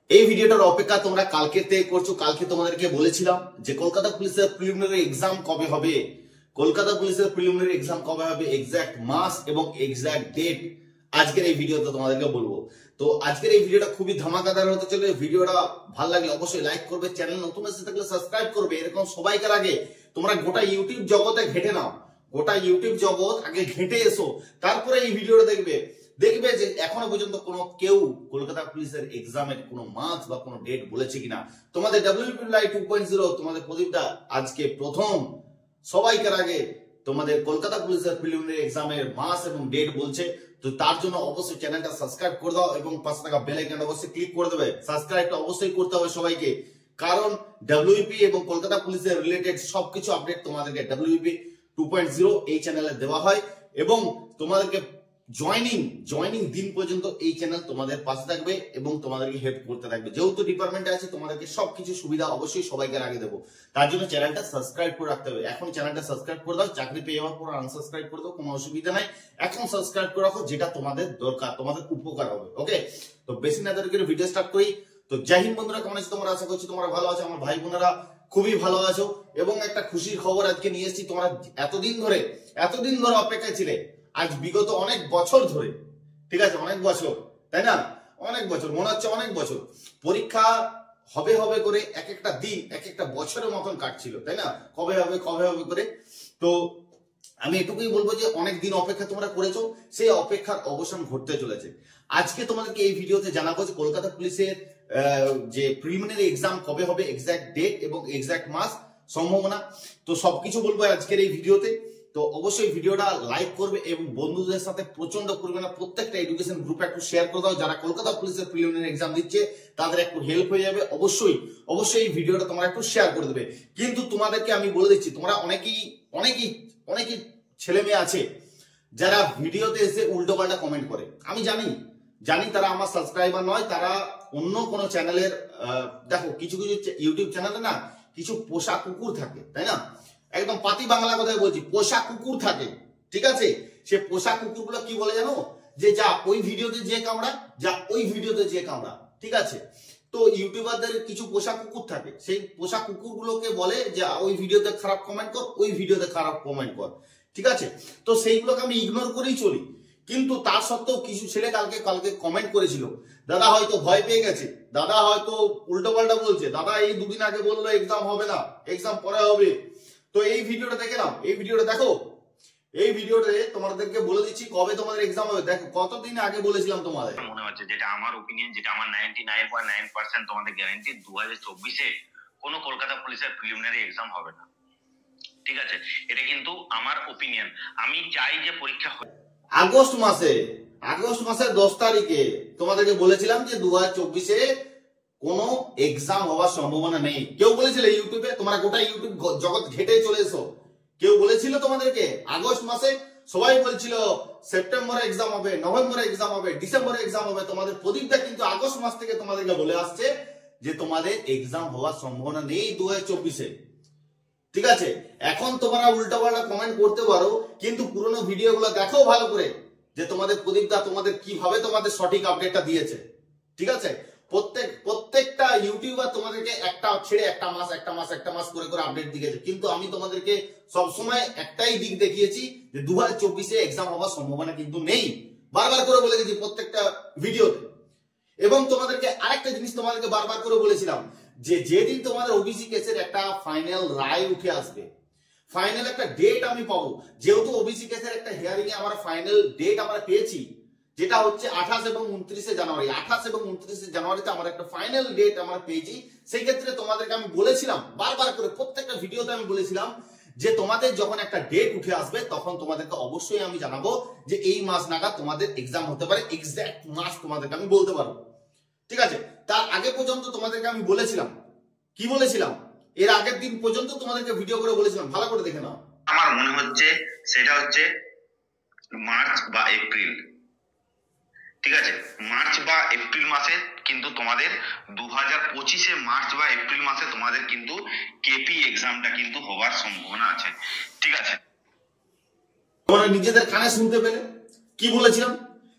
এই ভিডিওটার অপেক্ষা তোমরা কালকে থেকে করছো। কালকে তোমাদেরকে বলেছিলাম যে কলকাতা পুলিশের প্রিলিমিনারি এক্সাম কবে হবে, কলকাতা পুলিশের প্রিলিমিনারি এক্সাম কবে হবে, এক্সাক্ট মাস এবং এক্সাক্ট ডেট আজকের এই ভিডিওতে তোমাদেরকে বলবো। তো আজকের এই ভিডিওটা খুবই ধামাকাদার হতে চলে। ভিডিওটা ভালো লাগলে অবশ্যই লাইক করবে, চ্যানেল নতুন এসে থাকলে সাবস্ক্রাইব করবে। এরকম সবাইকার আগে তোমরা গোটা ইউটিউব জগতে ঘেটে নাও, গোটা ইউটিউব জগৎ আগে ঘেটে এসো, তারপরে এই ভিডিওটা দেখবে যে এখনো পর্যন্ত কোনো কেউ কলকাতা পুলিশের এক্সামের কোনো মাস বা কোনো ডেট বলেছে কিনা। তোমাদের WP লাইভ 2.0 তোমাদের প্রদীপটা আজকে প্রথম সবাইকার আগে তোমাদের কলকাতা পুলিশের প্রিলিমিনারি এক্সামের মাস এবং ডেট বলছে। তো তার জন্য অবশ্যই চ্যানেলটা সাবস্ক্রাইব করে দাও এবং পাশে থাকা বেল আইকন অবশ্যই ক্লিক করে দেবে। সাবস্ক্রাইবটা অবশ্যই করতে হবে সবাইকে, কারণ WP এবং কলকাতা পুলিশের রিলেটেড সবকিছু আপডেট তোমাদেরকে WP 2.0 এই চ্যানেলে দেওয়া হয় এবং তোমাদেরকে জয়েনিং দিন পর্যন্ত এই চ্যানেল তোমাদের পাশে থাকবে এবং তোমাদেরকে হেল্প করতে থাকবে। যেহেতু ডিপার্টমেন্টে আছে তোমাদেরকে সবকিছু সুবিধা অবশ্যই সবাইকে আগে দেবো, তার জন্য চ্যানেলটা সাবস্ক্রাইব করে রাখতে হবে। এখন চ্যানেলটা সাবস্ক্রাইব করে দাও, চাকরি পেয়ে যাওয়ার পর আনসাবস্ক্রাইব করে দাও, কোনো অসুবিধা নাই। এখন সাবস্ক্রাইব করে রাখো, যেটা তোমাদের দরকার, তোমাদের উপকার হবে। ওকে, তো বেশি না দেরি করে ভিডিও স্টার্ট করি। তো জয় হিন্দ বন্ধুরা, কেমন আছো তোমরা? আশা করছি তোমরা ভালো আছো। আমার ভাই বোনেরা খুবই ভালো আছো এবং একটা খুশির খবর আজকে নিয়ে এসেছি। তোমরা এতদিন ধরে অপেক্ষায় ছিলে, আজ বিগত অনেক বছর ধরে, ঠিক আছে, অনেক বছর, তাই না? অনেক বছর, মনে হচ্ছে অনেক বছর পরীক্ষা হবে করে এক একটা দিন এক একটা বছরের মতন কাটছিল, তাই না? কবে হবে করে। তো আমি এটুকুই বলবো যে অনেক দিন অপেক্ষা তোমরা করেছো, সেই অপেক্ষার অবসান ঘটতে চলেছে। আজকে তোমাদেরকে এই ভিডিওতে জানাবো যে কলকাতা পুলিশের যে প্রিলিমিনারি এক্সাম কবে হবে, এক্সাক্ট ডেট এবং এক্সাক্ট মাস, সম্ভাবনা, তো সবকিছু বলবো আজকের এই ভিডিওতে। তো অবশ্যই ভিডিওটা লাইক করবে এবং বন্ধুদের সাথে প্রচন্ড পরিমাণে প্রত্যেকটা এডুকেশন গ্রুপে একটু শেয়ার করে দাও। যারা কলকাতা পুলিশের প্রিলিমিনারি এক্সাম দিচ্ছে তাদের একটু হেল্প হয়ে যাবে। অবশ্যই এই ভিডিওটা তোমরা একটু শেয়ার করে দেবে। কিন্তু তোমাদেরকে আমি বলে দিচ্ছি, তোমরা অনেকেই ছেলে মেয়ে আছে যারা ভিডিওতে এসে উল্টোপাল্টা কমেন্ট করে। আমি জানি তারা আমার সাবস্ক্রাইবার নয়, তারা অন্য কোনো চ্যানেলের। দেখো, কিছু ইউটিউব চ্যানেলে না কিছু পোষা কুকুর থাকে, তাই না? একদম পাতি বাংলা কথায় বলছি, পোষা কুকুর থাকে, ঠিক আছে? সে পোষা কুকুরগুলো কি বলে জানো? যে যা ওই ভিডিওতে যে কামড়া, ঠিক আছে? তো ইউটিউবারদের কিছু পোষা কুকুর থাকে, সেই পোষা কুকুরগুলোকে বলে যে ওই ভিডিওতে খারাপ কমেন্ট কর, ওই ভিডিওতে খারাপ কমেন্ট কর, ঠিক আছে? তো সেইগুলোকে আমি ইগনোর করেই চলি। কিন্তু তার সত্ত্বেও কিছু ছেলে কালকে কমেন্ট করেছিল, দাদা হয়তো ভয় পেয়ে গেছে, দাদা হয়তো উল্টো পাল্টা বলছে, দাদা এই দুদিন আগে বললো এক্সাম হবে না, এক্সাম পরে হবে। তো এই ভিডিওটা দেখে নাও, এই ভিডিওটা দেখো। এই ভিডিওতে তোমাদেরকে বলে দিচ্ছি কবে তোমাদের এক্সাম হবে। দেখো, কতদিন আগে বলেছিলাম তোমাদের। মনে হচ্ছে, যেটা আমার ওপিনিয়ন, যেটা আমার 99.9% তোমাদের গ্যারান্টি, 2024-এ কোনো কলকাতা পুলিশের প্রিলিমিনারি এক্সাম হবে না, ঠিক আছে? এটা কিন্তু আমার ওপিনিয়ন। আমি চাই যে পরীক্ষা হয় আগস্ট মাসের 10 তারিখে তোমাদেরকে বলেছিলাম যে 2024-এ কোনো এক্সাম হওয়ার সম্ভাবনা নেই। কেউ বলেছিল ইউটিউবে? তোমরা গোটা ইউটিউব জগৎ ঘেটে চলে এসো। কেউ বলেছিল তোমাদেরকে আগস্ট মাসে? সবাই বলছিল সেপ্টেম্বরে এক্সাম হবে, নভেম্বরে এক্সাম হবে, ডিসেম্বরে এক্সাম হবে। তোমাদের প্রদীপটা কিন্তু আগস্ট মাস থেকে তোমাদেরকে বলে আসছে যে তোমাদের এক্সাম হওয়ার সম্ভাবনা নেই 2024-এ, ঠিক আছে? এখন তোমরা উল্টাপাল্টা কমেন্ট করতে পারো, কিন্তু পুরোনো ভিডিওগুলো দেখো ভালো করে, যে তোমাদের প্রদীপদা তোমাদের কিভাবে তোমাদের সঠিক আপডেটটা দিয়েছে, ঠিক আছে? প্রত্যেকটা ইউটিউবার তোমাদেরকে একটা ছেড়ে একটা মাস করে আপডেট দিয়েছে, কিন্তু আমি তোমাদেরকে সবসময় একটাই দিক দেখিয়েছি যে 2024-এ এক্সাম হওয়ার সম্ভাবনা কিন্তু নেই, বারবার করে বলে গেছি প্রত্যেকটা ভিডিওতে। এবং তোমাদেরকে আরেকটা জিনিস তোমাদেরকে বারবার করে বলেছিলাম যে যেদিন তোমাদের ওবিসি কেসের একটা ফাইনাল রায় উঠে আসবে, ফাইনাল একটা ডেট আমি পাবো। যেহেতু ওবিসি কেসের একটা হিয়ারিং এ আমরা ফাইনাল ডেট আমরা পেয়েছি, যেটা হচ্ছে 28 এবং 29 জানুয়ারিতে আমরা একটা ফাইনাল ডেট আমরা পেয়েছি। সেই ক্ষেত্রে তোমাদেরকে আমি বলেছিলাম বারবার করে, প্রত্যেকটা ভিডিওতে আমি বলেছিলাম যে তোমাদের যখন একটা ডেট উঠে আসবে তখন তোমাদেরকে অবশ্যই আমি জানাবো যে এই মাস নাগাদ তোমাদের এক্সাম হতে পারে। এক্সাক্ট মাস তোমাদেরকে আমি বলতে পারবো, ঠিক আছে? তার আগে পর্যন্ত তোমাদেরকে আমি বলেছিলাম, কি বলেছিলাম? এর আগের দিন পর্যন্ত তোমাদেরকে ভিডিও করে বলেছিলাম, ভালো করে দেখে নাও। আমার মনে হচ্ছে সেটা হচ্ছে মার্চ বা এপ্রিল, ঠিক আছে? মার্চ বা এপ্রিল মাসে কিন্তু তোমাদের 2025-এ মার্চ বা এপ্রিল মাসে তোমাদের কিন্তু কেপি এক্সামটা কিন্তু হওয়ার সম্ভাবনা আছে, ঠিক আছে? তোমরা নিজেদের কানে শুনতে পেলে কি বলেছিলাম?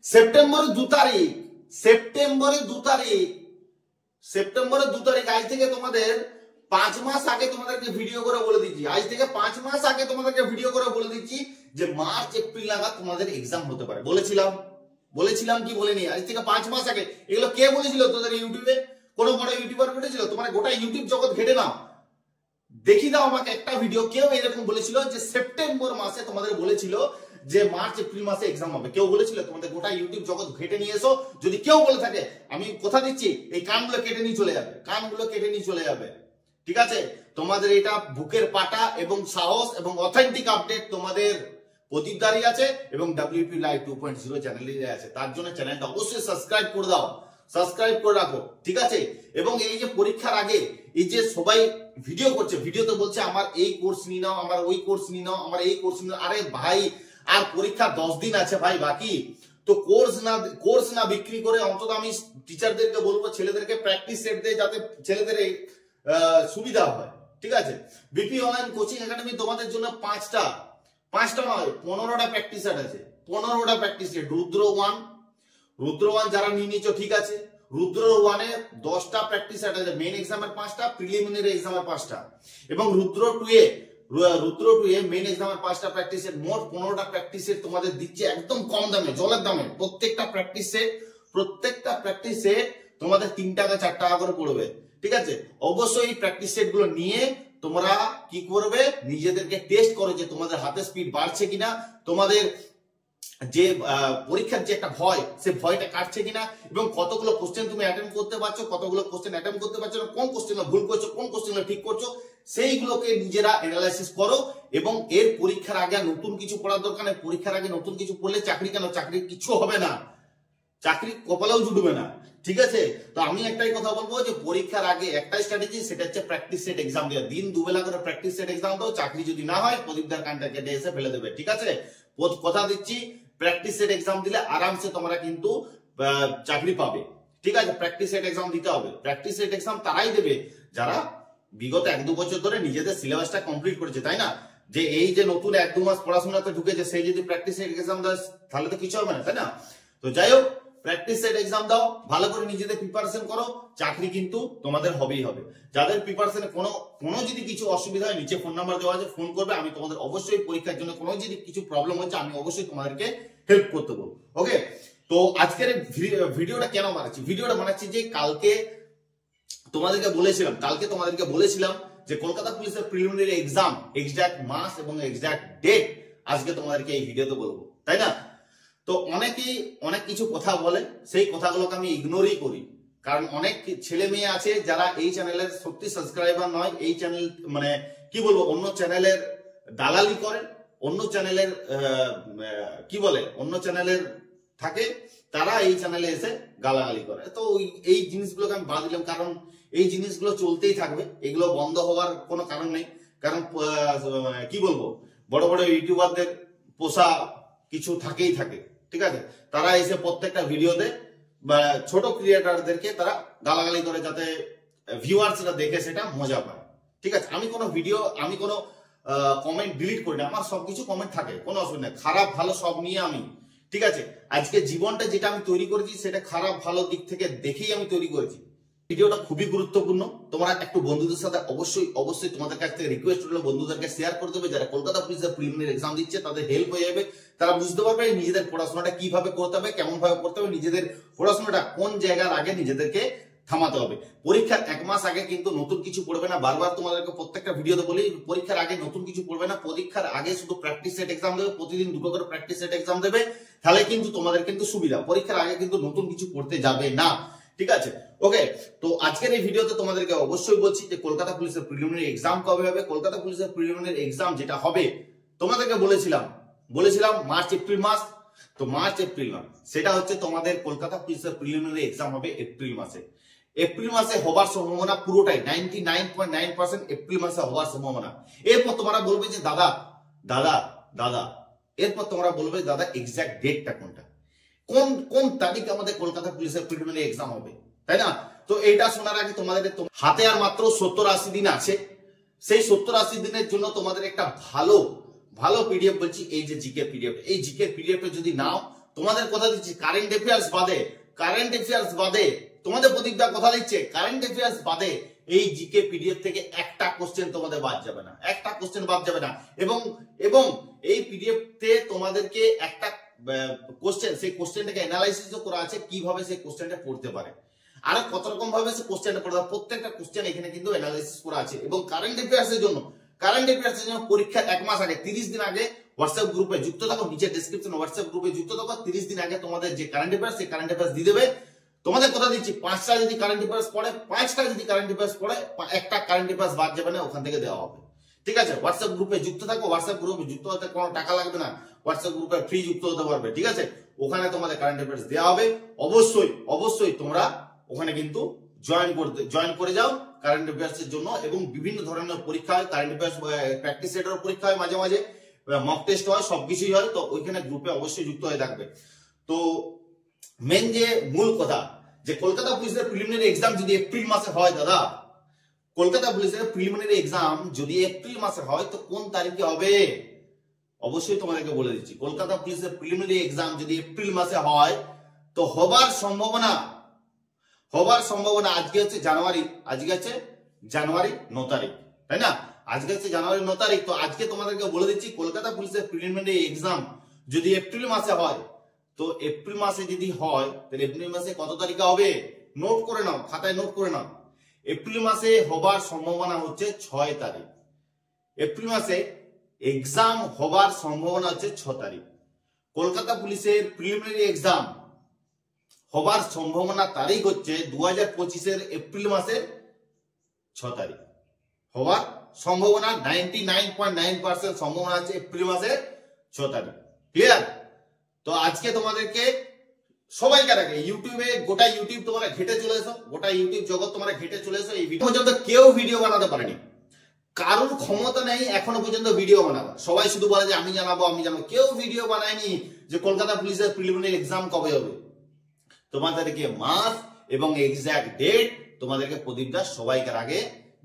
সেপ্টেম্বরের 2 তারিখ সেপ্টেম্বরের 2 তারিখ, আজ থেকে তোমাদের 5 মাস আগে তোমাদেরকে ভিডিও করে বলে দিচ্ছি, আজ থেকে 5 মাস আগে তোমাদেরকে ভিডিও করে বলে দিচ্ছি যে মার্চ এপ্রিল নাগাদ তোমাদের এক্সাম হতে পারে। বলেছিলাম কি বলিনি? আজ থেকে 5 মাস আগে। এগুলো কে বলেছিল তোদের ইউটিউবে? কোন বড় ইউটিউবার বলেছিল? তোমার গোটা ইউটিউব জগৎ ঘেটে নাও, দেখি দাও আমাকে একটা ভিডিও কেউ এরকম বলেছিল যে সেপ্টেম্বর মাসে তোমাদের বলেছিল যে মার্চ এপ্রিল মাসে এক্সাম হবে? কেউ বলেছিল? তোমাদের গোটা ইউটিউব জগৎ ঘেটে নিয়ে এসো, যদি কেউ বলে থাকে আমি কথা দিচ্ছি এই কানগুলো কেটে নিয়ে চলে যাবে, ঠিক আছে? তোমাদের এটা বুকের পাটা এবং সাহস এবং অথেন্টিক আপডেট তোমাদের প্রদীপ দাঁড়িয়ে আছে এবং WP লাইভ 2.0 চ্যানেলে আছে। তার জন্য চ্যানেলটা অবশ্যই সাবস্ক্রাইব করে দাও, সাবস্ক্রাইব করে রাখো, ঠিক আছে? এবং এই যে পরীক্ষার আগে এই যে সবাই ভিডিও করছে, ভিডিওতে বলছে আমার এই কোর্স নিয়ে নাও, আমার ওই কোর্স নিয়ে নাও, আমার এই কোর্স নিয়ে নাও। আরে ভাই, আর পরীক্ষা 10 দিন আছে ভাই বাকি, তো কোর্স না বিক্রি করে অন্তত আমি টিচারদেরকে বলবো ছেলেদেরকে প্র্যাকটিস সেট দেয় যাতে ছেলেদের সুবিধা হয়, ঠিক আছে? বিপি অনলাইন কোচিং একাডেমি তোমাদের জন্য 5টা নয় 15টা প্র্যাকটিস সেট আছে, 15টা প্র্যাকটিস সেট। রুদ্র ওয়ান যারা নিয়ে নিচ্ছ, ঠিক আছে? রুদ্র 1-এ 10টা প্র্যাকটিস সেট আছে, মেইন এক্সামের 5টা, প্রিলিমিনারি এক্সামের 5টা, এবং রুদ্র 2-এ মেইন এক্সামের 5টা প্র্যাকটিস সেট। মোট 15টা প্র্যাকটিস সেট তোমাদের দিচ্ছে একদম কম দামে, জলের দামে। প্রত্যেকটা প্র্যাকটিস সেট তোমাদের 3 টাকা 4 টাকা করে পড়বে, ঠিক আছে? অবশ্যই এই প্র্যাকটিস সেট গুলো নিয়ে তোমরা কি করবে, নিজেদেরকে টেস্ট করো যে তোমাদের হাতে স্পিড বাড়ছে কিনা, তোমাদের যে পরীক্ষার যে একটা ভয়, সে ভয়টা কাটছে কিনা, এবং কতগুলো কোশ্চেন তুমি অ্যাটেম্প করতে পারছো, কতগুলো কোশ্চেন অ্যাটেম্প করতে পারছো না, কোন কোশ্চেন ভুল করছো, কোন কোশ্চেন ঠিক করছো, সেইগুলোকে নিজেরা অ্যানালাইসিস করো। এবং এর পরীক্ষার আগে নতুন কিছু পড়ার দরকার নেই। পরীক্ষার আগে নতুন কিছু পড়লে চাকরি কেন, চাকরির কিছু হবে না, চাকরি কপালেও জুটবে না, ঠিক আছে? তো আমি একটাই কথা বলবো যে পরীক্ষার আগে একটাই স্ট্র্যাটেজি, সেটা হচ্ছে প্র্যাকটিস সেট এক্সাম দেওয়া। দিন 2 বেলা করে প্র্যাকটিস সেট এক্সাম দাও, চাকরি যদি না হয় প্রদীপদার কানটা কেটে এসে ফেলে দেবে, ঠিক আছে? কথা দিচ্ছি, প্র্যাকটিস সেট এক্সাম দিলে আরামসে তোমরা কিন্তু চাকরি পাবে, ঠিক আছে? প্র্যাকটিস সেট এক্সাম দিতে হবে। প্র্যাকটিস সেট এক্সাম তারাই দেবে যারা বিগত 1-2 বছর ধরে নিজেদের সিলেবাসটা কমপ্লিট করেছে, তাই না? যে এই যে নতুন 1-2 মাস পড়াশোনাতে ঢুকেছে, সেই যদি প্র্যাকটিস সেট এক্সাম দেয় তাহলে তো কিছু হবে না, তাই না? তো যাই হোক, প্র্যাকটিস সেট এক্সাম দাও, ভালো করে নিজেদের প্রিপারেশন করো, চাকরি কিন্তু তোমাদের হবেই হবে। যাদের প্রিপারেশনে কোনো যদি কিছু অসুবিধা হয়, নিচে ফোন নাম্বার দেওয়া আছে, ফোন করবে। আমি তোমাদের অবশ্যই পরীক্ষার জন্য কোনো যদি কিছু প্রবলেম হচ্ছে, আমি অবশ্যই তোমাদেরকে হেল্প করতে বলবো, ওকে? তো আজকের ভিডিওটা কেন বানাচ্ছি? ভিডিওটা বানাচ্ছি যে কালকে তোমাদেরকে বলেছিলাম যে কলকাতা পুলিশের প্রিলিমিনারি এক্সাম এক্সাক্ট মাস এবং এক্সাক্ট ডেট আজকে তোমাদেরকে এই ভিডিওতে বলবো, তাই না? তো অনেকেই অনেক কিছু কথা বলে, সেই কথাগুলোকে আমি ইগনোরই করি, কারণ অনেক ছেলে মেয়ে আছে যারা এই চ্যানেলের সত্যি সাবস্ক্রাইবার নয়, এই চ্যানেল মানে কি বলবো, অন্য চ্যানেলের দালালি করে, অন্য চ্যানেলের অন্য চ্যানেলের থাকে, তারা এই চ্যানেলে এসে গালাগালি করে। তো এই জিনিসগুলোকে আমি বাদ দিলাম, কারণ এই জিনিসগুলো চলতেই থাকবে, এগুলো বন্ধ হওয়ার কোনো কারণ নেই। কারণ কি বলবো, বড় বড় ইউটিউবারদের পোষা কিছু থাকেই থাকে, ঠিক আছে? তারা এসে প্রত্যেকটা ভিডিওতে ছোট ক্রিয়েটারদেরকে তারা গালাগালি করে যাতে ভিউয়ার্সরা দেখে সেটা মজা পায়, ঠিক আছে? আমি কোনো কমেন্ট ডিলিট করি না, আমার সবকিছু কমেন্ট থাকে, কোনো অসুবিধা নেই। খারাপ ভালো সব নিয়ে আমি, ঠিক আছে? আজকে জীবনটা যেটা আমি তৈরি করেছি সেটা খারাপ ভালো দিক থেকে দেখেই আমি তৈরি করেছি। ভিডিওটা খুবই গুরুত্বপূর্ণ, তোমরা একটু বন্ধুদের সাথে অবশ্যই তোমাদের কাছ থেকে রিকোয়েস্ট হলো বন্ধুদেরকে শেয়ার করে দেবে। যারা কলকাতা পুলিশের প্রিলিমিনারি এক্সাম দিচ্ছে তাদের হেল্প হয়ে যাবে, তারা বুঝতে পারবে নিজেদের পড়াশোনাটা কিভাবে করতে হবে, কেমন ভাবে করতে হবে, নিজেদের পড়াশোনাটা কোন জায়গার আগে নিজেদেরকে থামাতে হবে। পরীক্ষার 1 মাস আগে কিন্তু নতুন কিছু পড়বে না, বারবার তোমাদেরকে প্রত্যেকটা ভিডিওতে বলি, পরীক্ষার আগে নতুন কিছু পড়বে না। পরীক্ষার আগে শুধু প্র্যাকটিস সেট এক্সাম দেবে, প্রতিদিন 2টো করে প্র্যাকটিস সেট এক্সাম দেবে, তাহলে কিন্তু তোমাদের কিন্তু সুবিধা। পরীক্ষার আগে কিন্তু নতুন কিছু পড়তে যাবে না, ঠিক আছে? ওকে, তো আজকের এই ভিডিওতে তোমাদেরকে অবশ্যই বলছি যে কলকাতা পুলিশের প্রিলিমিনারি এক্সাম কবে হবে। কলকাতা পুলিশের প্রিলিমিনারি এক্সাম যেটা হবে তোমাদেরকে বলেছিলাম মার্চ এপ্রিল মাস। তো মার্চ এপ্রিল মাস সেটা হচ্ছে তোমাদের কলকাতা পুলিশের প্রিলিমিনারি এক্সাম হবে এপ্রিল মাসে। এপ্রিল মাসে হবার সম্ভাবনা পুরোটাই 99.9% এপ্রিল মাসে হওয়ার সম্ভাবনা। এরপর তোমরা বলবে যে দাদা এরপর তোমরা বলবে দাদা এক্সাক্ট ডেটটা কোনটা, কোন তারিখে আমাদের কলকাতা পুলিশের প্রিলিমিনারি এক্সাম হবে, তাই না? তো এটা শোনার আগে তোমাদের হাতে আর মাত্র 70-80 দিন আছে। সেই 70-80 দিনের জন্য তোমাদের একটা ভালো পিডিএফ বলছি, এই যে জিকে পিডিএফ, এই জিকে পিডিএফ যদি নাও, তোমাদের কথা দিচ্ছি কারেন্ট অ্যাফেয়ার্স বাদে তোমাদের প্রদীপদা কথা দিচ্ছে কারেন্ট অ্যাফেয়ার্স বাদে এই জিকে পিডিএফ থেকে একটা কোশ্চেন তোমাদের বাদ যাবে না, একটা কোশ্চেন বাদ যাবে না। এবং এই পিডিএফ তে তোমাদেরকে একটা কোশ্চেন, সেই কোশ্চেনটাকে অ্যানালাইসিস করা আছে কিভাবে সেই কোশ্চেনটা পড়তে পারে, আর কত রকম ভাবে সেই কোশ্চেনটা পড়তে পারে, প্রত্যেকটা কোশ্চেন এখানে কিন্তু অ্যানালাইসিস করা আছে। এবং কারেন্ট অ্যাফেয়ার্সের জন্য পরীক্ষা 1 মাস আগে 30 দিন আগে হোয়াটসঅ্যাপ গ্রুপে যুক্ত থাকো, নিচে ডেসক্রিপশনে হোয়াটসঅ্যাপ গ্রুপে যুক্ত থাকো। 30 দিন আগে তোমাদের যে কারেন্ট অ্যাফেয়ার্স, সেই কারেন্ট অ্যাফেয়ার্স দিয়ে দেবে। তোমাদের কথা দিচ্ছি 5টা যদি কারেন্ট অ্যাফেয়ার্স পড়ে, 5টা যদি কারেন্ট অ্যাফেয়ার্স পড়ে, একটা কারেন্ট অ্যাফেয়ার্স বাদ যাবে না, ওখান থেকে দেওয়া হবে। ঠিক আছে, হোয়াটসঅ্যাপ গ্রুপে যুক্ত থাকো। হোয়াটসঅ্যাপ গ্রুপে যুক্ত হতে কোনো টাকা লাগবে না, হোয়াটসঅ্যাপ গ্রুপে ফ্রি যুক্ত হতে পারবে। ঠিক আছে, ওখানে তোমাদের কারেন্ট অ্যাফেয়ার্স দেওয়া হবে। অবশ্যই তোমরা ওখানে কিন্তু জয়েন করে যাও কারেন্ট অ্যাফেয়ার্স এর জন্য। এবং বিভিন্ন ধরনের পরীক্ষা হয়, কারেন্ট অ্যাফেয়ার্স প্র্যাকটিস সেটের পরীক্ষা হয়, মাঝে মাঝে মক টেস্ট হয়, সবকিছুই হয়। তো ওইখানে গ্রুপে অবশ্যই যুক্ত হয়ে থাকবে। তো মেন যে মূল কথা, যে কলকাতা পুলিশের প্রিলিমিনারি এক্সাম যদি এপ্রিল মাসে হয়, দাদা কলকাতা পুলিশের প্রিলিমিনারি এক্সাম যদি এপ্রিল মাসে হয় তো কোন তারিখে হবে অবশ্যই তোমাদেরকে বলে দিচ্ছি। কলকাতা পুলিশের প্রিলিমিনারি এক্সাম যদি এপ্রিল মাসে হয় তো হবার সম্ভাবনা আজকে হচ্ছে জানুয়ারি 9 তারিখ, তাই না? আজকে হচ্ছে জানুয়ারি 9 তারিখ। তো আজকে তোমাদেরকে বলে দিচ্ছি কলকাতা পুলিশের প্রিলিমিনারি এক্সাম যদি এপ্রিল মাসে হয়, তো এপ্রিল মাসে যদি হয় তাহলে এপ্রিল মাসে কত তারিখে হবে নোট করে নাও, খাতায় নোট করে নাও। এপ্রিল মাসে হবার সম্ভাবনা হচ্ছে 6 তারিখ। এপ্রিল মাসে এক্সাম হবার সম্ভাবনা হচ্ছে 6 তারিখ। কলকাতা পুলিশের প্রিলিমিনারি এক্সাম হবার সম্ভাবনা তারিখ হচ্ছে 2025 এপ্রিল মাসের 6 তারিখ। হবার সম্ভাবনা 99.9% সম্ভাবনা আছে এপ্রিল মাসের 6 তারিখ। ক্লিয়ার? তো আজকে তোমাদেরকে সবাইকে আগে ইউটিউবে গোটা ইউটিউব তোমরা ঘেটে চলে এসো, গোটা ইউটিউব জগৎ তোমরা ঘেটে চলে এসো। এই ভিডিও পর্যন্ত কেউ ভিডিও বানাতে পারেনি, কারোর ক্ষমতা নেই এখনো পর্যন্ত ভিডিও বানাবা। সবাই শুধু বলে যে আমি জানাবো। কেউ ভিডিও বানায়নি যে কলকাতা পুলিশের প্রিলিমিনারি এক্সাম কবে হবে। তোমাদেরকে মাস এবং এক্সাক্ট ডেট তোমাদেরকে প্রদীপদা সবাইকার আগে,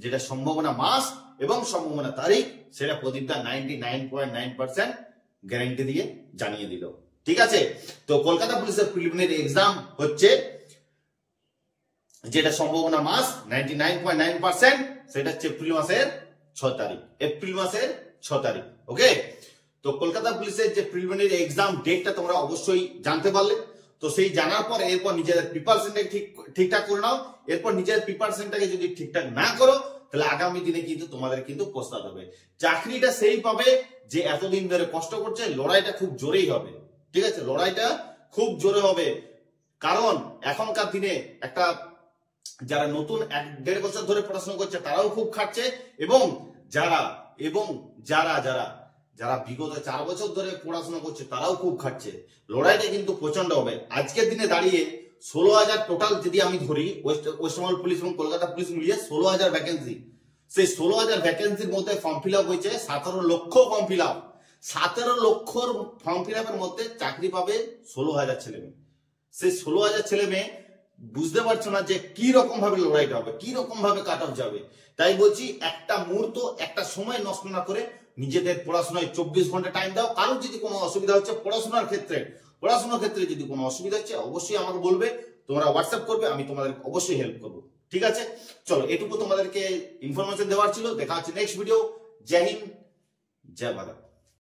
যেটা সম্ভাবনা মাস এবং সম্ভাবনা তারিখ, সেটা প্রদীপদা 99.9% গ্যারান্টি দিয়ে জানিয়ে দিল। ঠিক আছে, তো কলকাতা পুলিশের প্রিলিমিনারি এক্সাম হচ্ছে যেটা সম্ভাবনা মাস 99.9%, সেটা হচ্ছে এপ্রিল মাসের 6 তারিখ। এপ্রিল মাসের 6 তারিখ। ওকে, তো কলকাতা পুলিশের যে প্রিলিমিনারি এক্সাম ডেটটা তোমরা অবশ্যই জানতে পারলে। তো সেই জানার পর এরপর নিজেদের প্রিপারেশনটাকে ঠিকঠাক করে নাও। এরপর নিজের প্রিপারেশনটাকে যদি ঠিকঠাক না করো তাহলে আগামী দিনে কিন্তু তোমাদের কিন্তু পস্তাতে হবে। চাকরিটা সেই পাবে যে এতদিন ধরে কষ্ট করছে। লড়াইটা খুব জোরেই হবে। ঠিক আছে, লড়াইটা খুব জোরে হবে, কারণ এখনকার দিনে একটা যারা নতুন 1-1.5 বছর ধরে পড়াশোনা করছে তারাও খুব খাটছে, এবং যারা যারা বিগত 4 বছর ধরে পড়াশোনা করছে তারাও খুব খাটছে। লড়াইটা কিন্তু প্রচন্ড হবে। আজকের দিনে দাঁড়িয়ে 16,000 টোটাল যদি আমি ধরি, ওয়েস্ট বেঙ্গল পুলিশ এবং কলকাতা পুলিশ মিলিয়ে 16,000 ভ্যাকেন্সি। সেই 16,000 ভ্যাকেন্সির মধ্যে ফর্ম ফিল আপ হয়েছে 17 লক্ষ ফর্ম ফিল আপ। 17 লক্ষর ফর্ম ফিল আপের মধ্যে চাকরি পাবে 16,000 ছেলে মেয়ে। সেই 16,000 ছেলে মেয়ে বুঝতে পারছো না যে কি রকম ভাবে লড়াইটা হবে, কি রকম ভাবে কাট অফ যাবে। তাই বলছি একটা মুহূর্ত, একটা সময় নষ্ট না করে নিজেদের পড়াশোনায় 24 ঘন্টা টাইম দাও। কারোর যদি কোনো অসুবিধা হচ্ছে পড়াশোনার ক্ষেত্রে যদি কোনো অসুবিধা হচ্ছে অবশ্যই আমাকে বলবে, তোমরা হোয়াটসঅ্যাপ করবে, আমি তোমাদের অবশ্যই হেল্প করবো। ঠিক আছে, চলো এটুকু তোমাদেরকে ইনফরমেশন দেওয়ার ছিল। দেখা হচ্ছে নেক্সট ভিডিও। জয় হিন্দ, জয় ভারত।